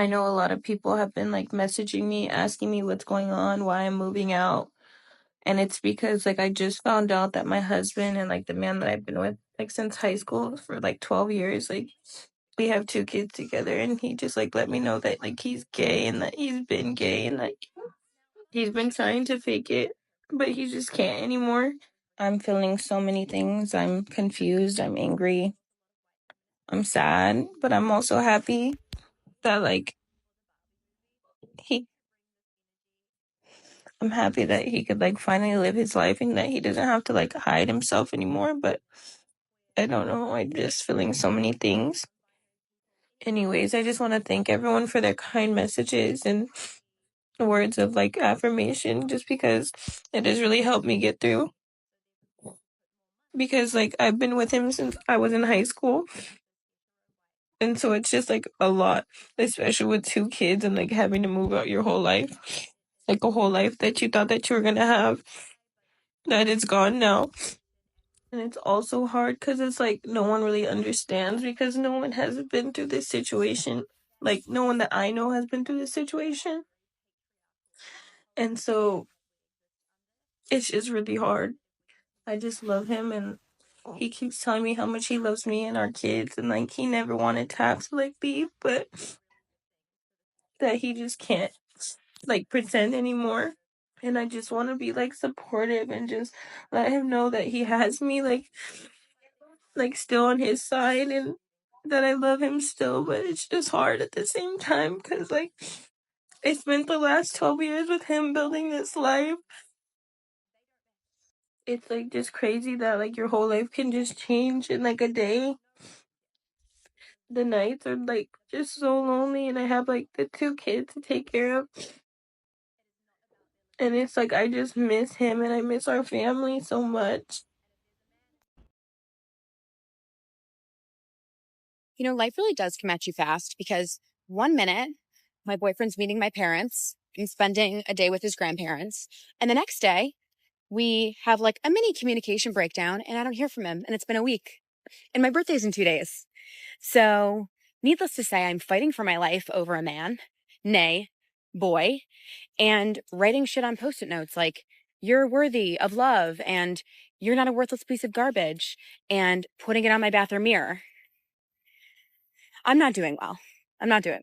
I know a lot of people have been like messaging me, asking me what's going on, why I'm moving out. And it's because like I just found out that my husband and like the man that I've been with like since high school for like 12 years, like we have 2 kids together, and he just like let me know that like he's gay and that he's been gay and like he's been trying to fake it, but he just can't anymore. I'm feeling so many things. I'm confused, I'm angry, I'm sad, but I'm also happy that like he I'm happy that he could like finally live his life and that he doesn't have to like hide himself anymore, but I don't know, I'm just feeling so many things. Anyways, I just want to thank everyone for their kind messages and words of like affirmation, just because it has really helped me get through. Because like I've been with him since I was in high school, and so it's just like a lot, especially with 2 kids and like having to move out your whole life, like a whole life that you thought that you were gonna have, that is gone now. And it's also hard because it's like no one really understands, because no one has been through this situation. Like no one that I know has been through this situation. And so it's just really hard. I just love him, and he keeps telling me how much he loves me and our kids, and like he never wanted to have to like leave, but that he just can't like pretend anymore. And I just want to be like supportive and just let him know that he has me like still on his side, and that I love him still, but it's just hard at the same time because like I spent the last 12 years with him building this life. It's like just crazy that like your whole life can just change in like a day. The nights are like just so lonely, and I have like the 2 kids to take care of. And it's like I just miss him and I miss our family so much. Life really does come at you fast because one minute my boyfriend's meeting my parents and spending a day with his grandparents. And the next day we have like a mini communication breakdown and I don't hear from him. And it's been a week and my birthday's in 2 days. So needless to say, I'm fighting for my life over a man, nay, boy, and writing shit on Post-it notes like, you're worthy of love and you're not a worthless piece of garbage, and putting it on my bathroom mirror. I'm not doing well. I'm not doing.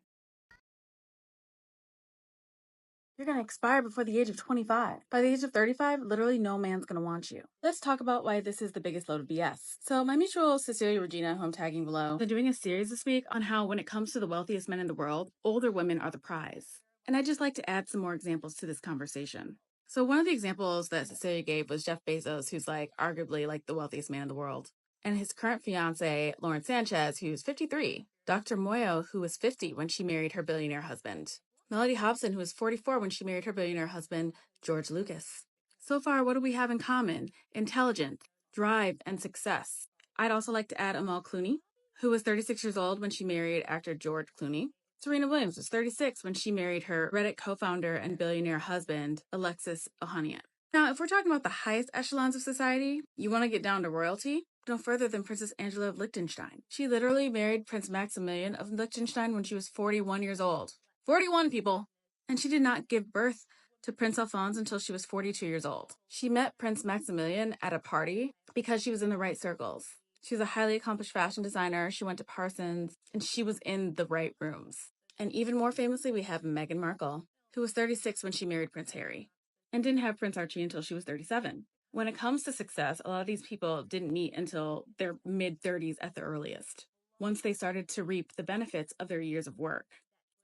You're going to expire before the age of 25. By the age of 35, literally no man's going to want you. Let's talk about why this is the biggest load of BS. So my mutual Cecilia Regina, who I'm tagging below, they're doing a series this week on how when it comes to the wealthiest men in the world, older women are the prize. And I'd just like to add some more examples to this conversation. So one of the examples that Cecilia gave was Jeff Bezos, who's like arguably like the wealthiest man in the world, and his current fiance, Lauren Sanchez, who's 53, Dr. Moyo, who was 50 when she married her billionaire husband, Melody Hobson, who was 44 when she married her billionaire husband, George Lucas. So far, what do we have in common? Intelligence, drive, and success. I'd also like to add Amal Clooney, who was 36 years old when she married actor George Clooney. Serena Williams was 36 when she married her Reddit co-founder and billionaire husband, Alexis Ohanian. Now, if we're talking about the highest echelons of society, you want to get down to royalty? No further than Princess Angela of Liechtenstein. She literally married Prince Maximilian of Liechtenstein when she was 41 years old. 41, people! And she did not give birth to Prince Alphonse until she was 42 years old. She met Prince Maximilian at a party because she was in the right circles. She was a highly accomplished fashion designer. She went to Parsons, and she was in the right rooms. And even more famously, we have Meghan Markle, who was 36 when she married Prince Harry, and didn't have Prince Archie until she was 37. When it comes to success, a lot of these people didn't meet until their mid-30s at the earliest, once they started to reap the benefits of their years of work.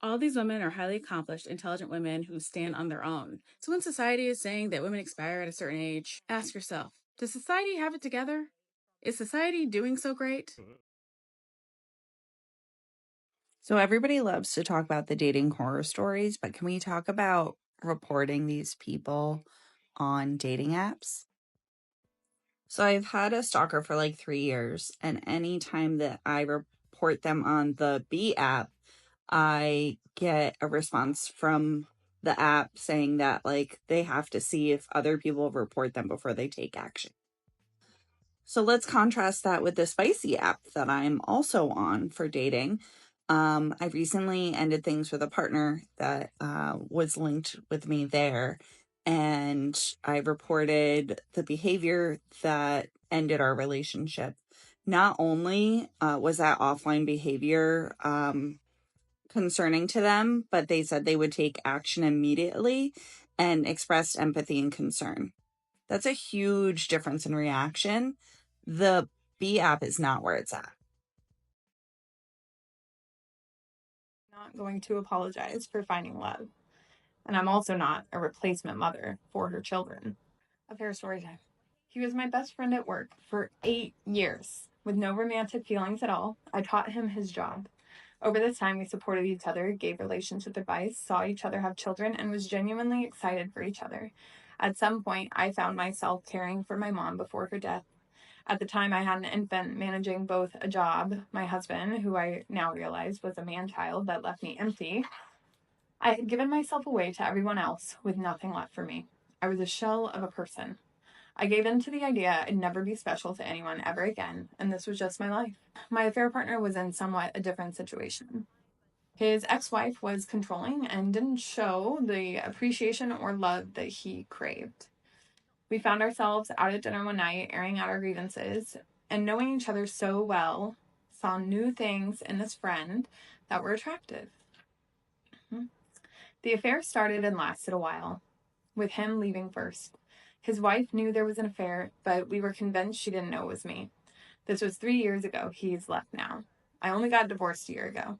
All these women are highly accomplished, intelligent women who stand on their own. So when society is saying that women expire at a certain age, ask yourself, does society have it together? Is society doing so great? So everybody loves to talk about the dating horror stories, but can we talk about reporting these people on dating apps? So I've had a stalker for like 3 years, and anytime that I report them on the B app, I get a response from the app saying that like they have to see if other people report them before they take action. So let's contrast that with the Spicy app that I'm also on for dating. I recently ended things with a partner that was linked with me there, and I reported the behavior that ended our relationship. Not only was that offline behavior concerning to them, but they said they would take action immediately and expressed empathy and concern. That's a huge difference in reaction. The B app is not where it's at. Not going to apologize for finding love. And I'm also not a replacement mother for her children. Affair story time. He was my best friend at work for 8 years. With no romantic feelings at all, I taught him his job. Over this time, we supported each other, gave relationship advice, saw each other have children, and was genuinely excited for each other. At some point, I found myself caring for my mom before her death. At the time, I had an infant managing both a job, my husband, who I now realize was a man-child that left me empty. I had given myself away to everyone else with nothing left for me. I was a shell of a person. I gave in to the idea I'd never be special to anyone ever again, and this was just my life. My affair partner was in somewhat a different situation. His ex-wife was controlling and didn't show the appreciation or love that he craved. We found ourselves out at dinner one night, airing out our grievances, and knowing each other so well, saw new things in this friend that were attractive. The affair started and lasted a while, with him leaving first. His wife knew there was an affair, but we were convinced she didn't know it was me. This was 3 years ago. He's left now. I only got divorced a year ago.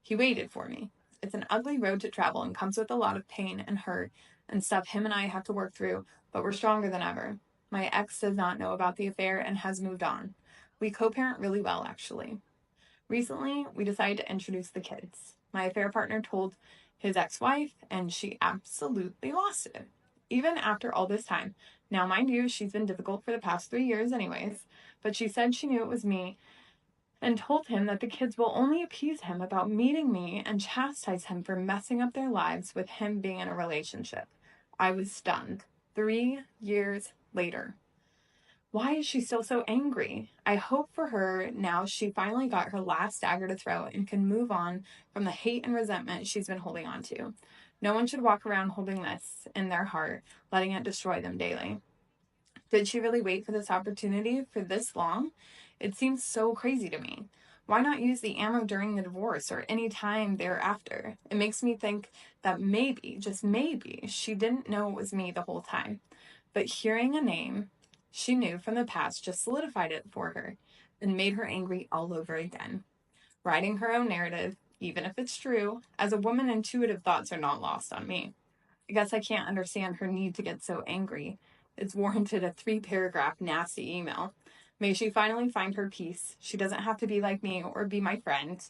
He waited for me. It's an ugly road to travel and comes with a lot of pain and hurt and stuff him and I have to work through, but we're stronger than ever. My ex does not know about the affair and has moved on. We co-parent really well, actually. Recently, we decided to introduce the kids. My affair partner told his ex-wife, and she absolutely lost it. Even after all this time. Now, mind you, she's been difficult for the past 3 years anyways, but she said she knew it was me and told him that the kids will only appease him about meeting me and chastise him for messing up their lives with him being in a relationship. I was stunned. 3 years later. Why is she still so angry? I hope for her now she finally got her last dagger to throw and can move on from the hate and resentment she's been holding on to. No one should walk around holding this in their heart, letting it destroy them daily. Did she really wait for this opportunity for this long? It seems so crazy to me. Why not use the ammo during the divorce or any time thereafter? It makes me think that maybe, just maybe, she didn't know it was me the whole time. But hearing a name she knew from the past just solidified it for her and made her angry all over again. Writing her own narrative, even if it's true, as a woman, intuitive thoughts are not lost on me. I guess I can't understand her need to get so angry. It's warranted a 3-paragraph nasty email. May she finally find her peace. She doesn't have to be like me or be my friend,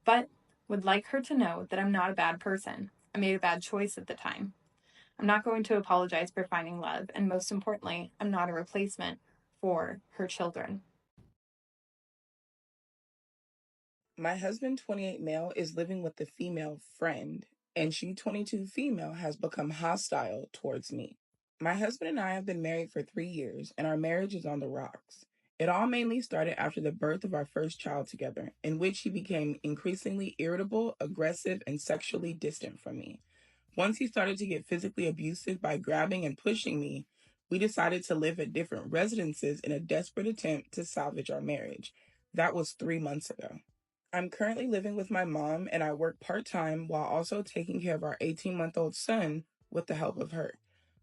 but would like her to know that I'm not a bad person. I made a bad choice at the time. I'm not going to apologize for finding love, and most importantly, I'm not a replacement for her children. My husband, 28 male, is living with the female friend, and she, 22 female, has become hostile towards me. My husband and I have been married for 3 years, and our marriage is on the rocks. It all mainly started after the birth of our first child together, in which he became increasingly irritable, aggressive, and sexually distant from me. Once he started to get physically abusive by grabbing and pushing me, we decided to live at different residences in a desperate attempt to salvage our marriage. That was 3 months ago. I'm currently living with my mom, and I work part-time while also taking care of our 18-month-old son with the help of her.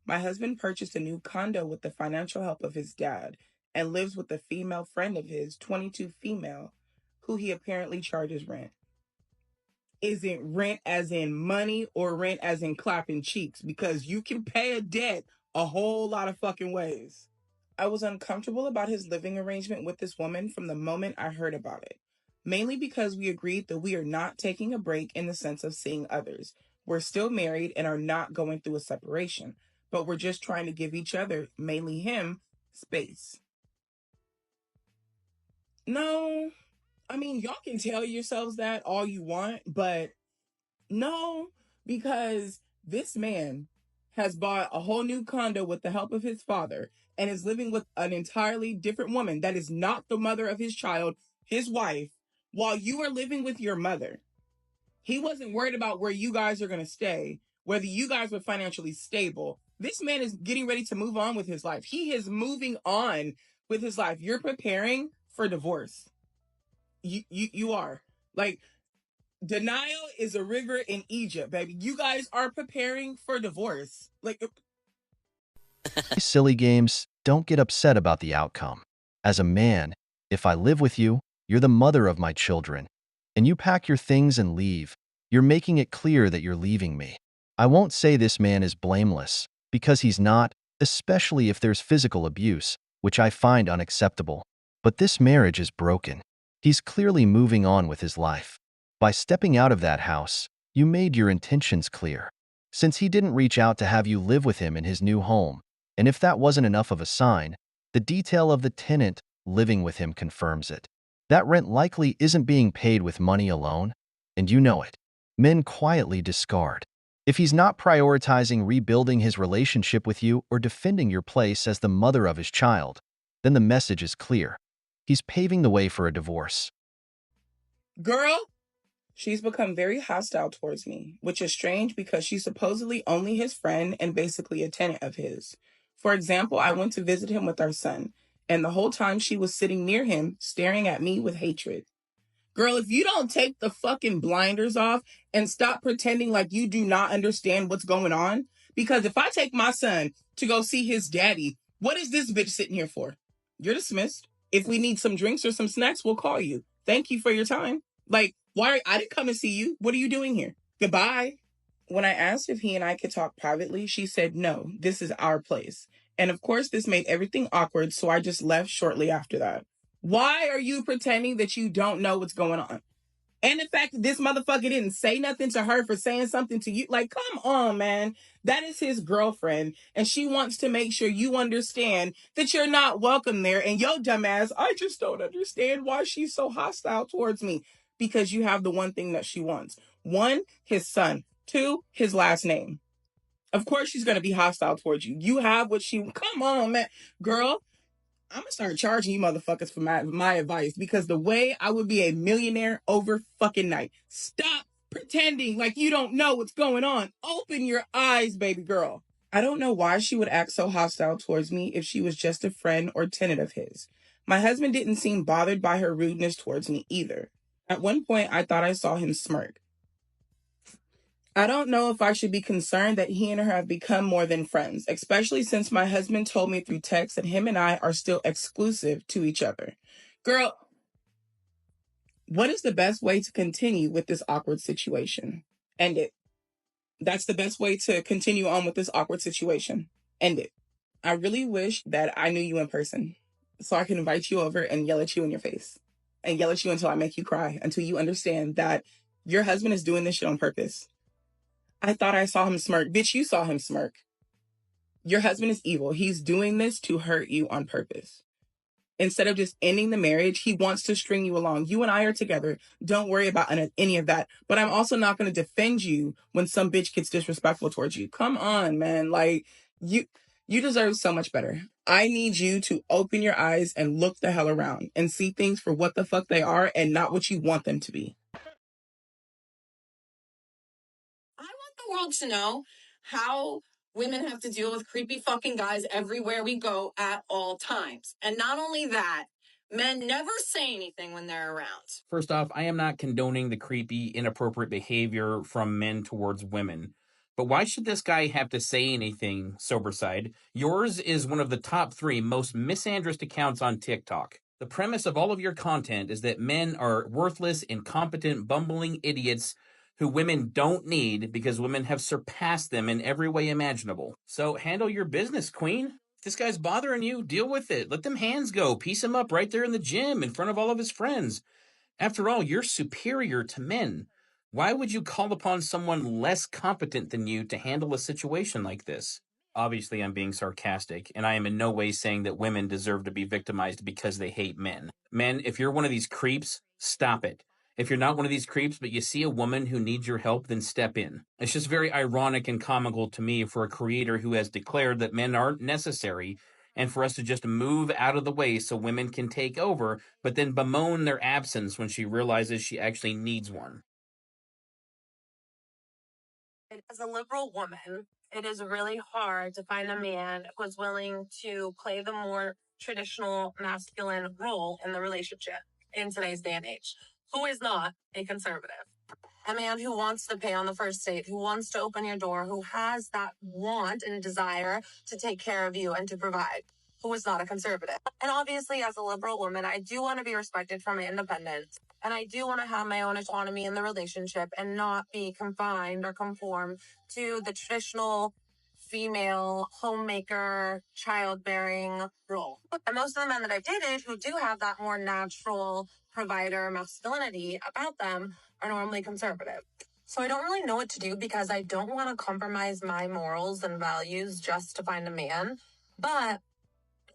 My husband purchased a new condo with the financial help of his dad and lives with a female friend of his, 22 female, who he apparently charges rent. Is it rent as in money or rent as in clapping cheeks? Because you can pay a debt a whole lot of fucking ways. I was uncomfortable about his living arrangement with this woman from the moment I heard about it. Mainly because we agreed that we are not taking a break in the sense of seeing others. We're still married and are not going through a separation, but we're just trying to give each other, mainly him, space. No, I mean, y'all can tell yourselves that all you want, but no, because this man has bought a whole new condo with the help of his father and is living with an entirely different woman that is not the mother of his child, his wife, while you are living with your mother. He wasn't worried about where you guys are going to stay, whether you guys were financially stable. This man is getting ready to move on with his life. He is moving on with his life. You're preparing for divorce. You are. Like, denial is a river in Egypt, baby. You guys are preparing for divorce. Like, Silly games, don't get upset about the outcome. As a man, if I live with you, you're the mother of my children, and you pack your things and leave, you're making it clear that you're leaving me. I won't say this man is blameless, because he's not, especially if there's physical abuse, which I find unacceptable. But this marriage is broken. He's clearly moving on with his life. By stepping out of that house, you made your intentions clear. Since he didn't reach out to have you live with him in his new home, and if that wasn't enough of a sign, the detail of the tenant living with him confirms it. That rent likely isn't being paid with money alone, and you know it. Men quietly discard. If he's not prioritizing rebuilding his relationship with you or defending your place as the mother of his child, then the message is clear. He's paving the way for a divorce. girl, she's become very hostile towards me, which is strange because she's supposedly only his friend and basically a tenant of his. For example, I went to visit him with our son, and the whole time she was sitting near him, staring at me with hatred. Girl, if you don't take the fucking blinders off and stop pretending like you do not understand what's going on, because if I take my son to go see his daddy, what is this bitch sitting here for? You're dismissed. If we need some drinks or some snacks, we'll call you. Thank you for your time. Like, why? I didn't come and see you. What are you doing here? Goodbye. When I asked if he and I could talk privately, she said, no, this is our place. And of course, this made everything awkward, so I just left shortly after that. Why are you pretending that you don't know what's going on? And the fact that this motherfucker didn't say nothing to her for saying something to you, like, come on, man. That is his girlfriend, and she wants to make sure you understand that you're not welcome there. And yo, dumbass, I just don't understand why she's so hostile towards me. Because you have the one thing that she wants. One, his son. Two, his last name. Of course she's going to be hostile towards you. You have what she... Come on, man. Girl, I'm gonna start charging you motherfuckers for my advice, because the way I would be a millionaire over fucking night. Stop pretending like you don't know what's going on. Open your eyes, baby girl. I don't know why she would act so hostile towards me if she was just a friend or tenant of his. My husband didn't seem bothered by her rudeness towards me either. At one point, I thought I saw him smirk. I don't know if I should be concerned that he and her have become more than friends, especially since my husband told me through text that him and I are still exclusive to each other. Girl, what is the best way to continue with this awkward situation? End it. That's the best way to continue on with this awkward situation. End it. I really wish that I knew you in person so I can invite you over and yell at you in your face and yell at you until I make you cry, until you understand that your husband is doing this shit on purpose. I thought I saw him smirk. Bitch, you saw him smirk. Your husband is evil. He's doing this to hurt you on purpose. Instead of just ending the marriage, he wants to string you along. You and I are together. Don't worry about any of that. But I'm also not going to defend you when some bitch gets disrespectful towards you. Come on, man. Like, you deserve so much better. I need you to open your eyes and look the hell around and see things for what the fuck they are and not what you want them to be. I want the world to know how women have to deal with creepy fucking guys everywhere we go at all times. And not only that, men never say anything when they're around. First off, I am not condoning the creepy, inappropriate behavior from men towards women. But why should this guy have to say anything, sober side? Yours is one of the top 3 most misandrist accounts on TikTok. The premise of all of your content is that men are worthless, incompetent, bumbling idiots who women don't need because women have surpassed them in every way imaginable. So handle your business, queen. If this guy's bothering you, deal with it. Let them hands go. Piece him up right there in the gym in front of all of his friends. After all, you're superior to men. Why would you call upon someone less competent than you to handle a situation like this? Obviously, I'm being sarcastic, and I am in no way saying that women deserve to be victimized because they hate men. Men, if you're one of these creeps, stop it. If you're not one of these creeps, but you see a woman who needs your help, then step in. It's just very ironic and comical to me for a creator who has declared that men aren't necessary and for us to just move out of the way so women can take over, but then bemoan their absence when she realizes she actually needs one. As a liberal woman, it is really hard to find a man who is willing to play the more traditional masculine role in the relationship in today's day and age. Who is not a conservative? A man who wants to pay on the first date, who wants to open your door, who has that want and desire to take care of you and to provide. Who is not a conservative? And obviously, as a liberal woman, I do want to be respected for my independence. And I do want to have my own autonomy in the relationship and not be confined or conform to the traditional female homemaker, childbearing role. And most of the men that I've dated who do have that more natural provider masculinity about them are normally conservative. So I don't really know what to do because I don't want to compromise my morals and values just to find a man. But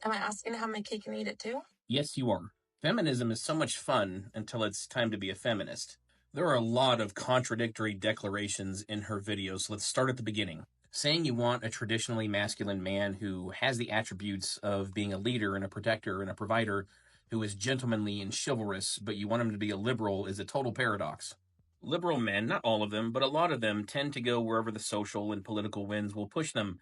am I asking to have my cake and eat it too? Yes, you are. Feminism is so much fun until it's time to be a feminist. There are a lot of contradictory declarations in her videos, so let's start at the beginning. Saying you want a traditionally masculine man who has the attributes of being a leader and a protector and a provider, who is gentlemanly and chivalrous, but you want him to be a liberal, is a total paradox. Liberal men, not all of them, but a lot of them, tend to go wherever the social and political winds will push them.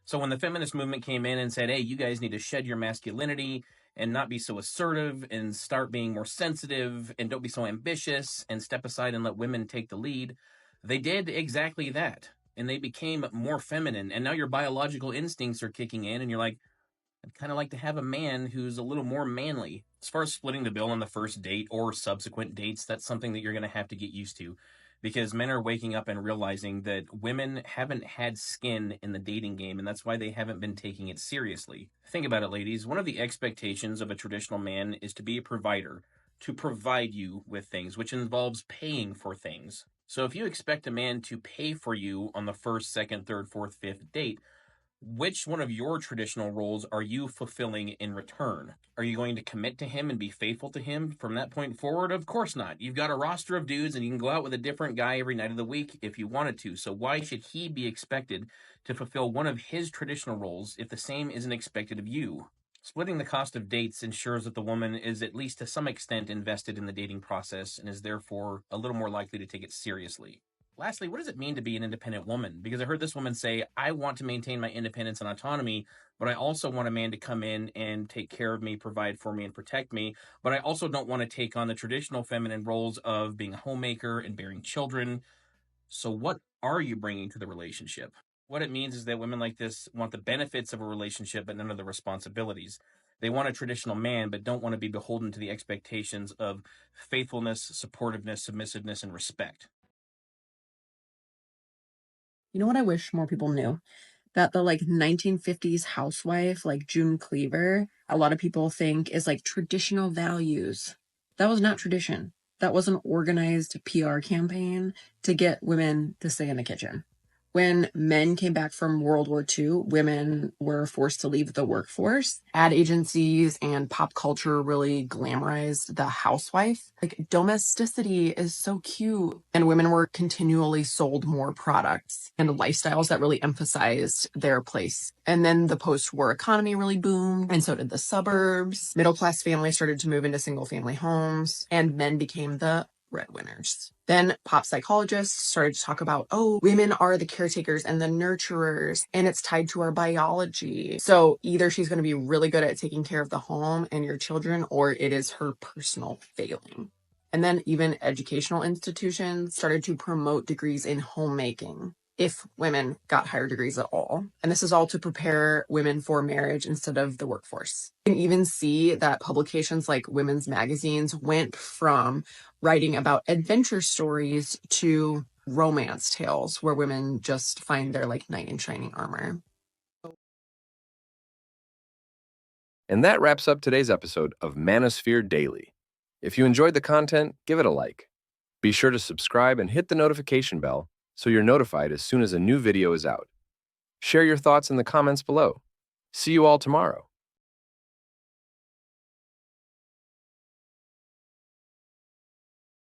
So when the feminist movement came in and said, hey, you guys need to shed your masculinity and not be so assertive and start being more sensitive and don't be so ambitious and step aside and let women take the lead, they did exactly that. And they became more feminine. And now your biological instincts are kicking in and you're like, I'd kind of like to have a man who's a little more manly. As far as splitting the bill on the first date or subsequent dates, that's something that you're going to have to get used to, because men are waking up and realizing that women haven't had skin in the dating game, and that's why they haven't been taking it seriously. Think about it, ladies. One of the expectations of a traditional man is to be a provider, to provide you with things, which involves paying for things. So if you expect a man to pay for you on the first, second, third, fourth, fifth date, which one of your traditional roles are you fulfilling in return? Are you going to commit to him and be faithful to him from that point forward? Of course not. You've got a roster of dudes and you can go out with a different guy every night of the week if you wanted to. So why should he be expected to fulfill one of his traditional roles if the same isn't expected of you? Splitting the cost of dates ensures that the woman is at least to some extent invested in the dating process and is therefore a little more likely to take it seriously. Lastly, what does it mean to be an independent woman? Because I heard this woman say, I want to maintain my independence and autonomy, but I also want a man to come in and take care of me, provide for me, and protect me. But I also don't want to take on the traditional feminine roles of being a homemaker and bearing children. So what are you bringing to the relationship? What it means is that women like this want the benefits of a relationship, but none of the responsibilities. They want a traditional man, but don't want to be beholden to the expectations of faithfulness, supportiveness, submissiveness, and respect. You know what I wish more people knew? That the 1950s housewife, like June Cleaver, a lot of people think is traditional values. That was not tradition. That was an organized PR campaign to get women to stay in the kitchen. When men came back from World War II, women were forced to leave the workforce. Ad agencies and pop culture really glamorized the housewife. Domesticity is so cute. And women were continually sold more products and lifestyles that really emphasized their place. And then the post-war economy really boomed, and so did the suburbs. Middle-class families started to move into single-family homes, and men became the breadwinners. Then pop psychologists started to talk about, women are the caretakers and the nurturers, and it's tied to our biology. So either she's going to be really good at taking care of the home and your children, or it is her personal failing. And then even educational institutions started to promote degrees in homemaking, if women got higher degrees at all. And this is all to prepare women for marriage instead of the workforce. You can even see that publications like women's magazines went from writing about adventure stories to romance tales where women just find their knight in shining armor. And that wraps up today's episode of Manosphere Daily. If you enjoyed the content, give it a like. Be sure to subscribe and hit the notification bell so you're notified as soon as a new video is out. Share your thoughts in the comments below. See you all tomorrow.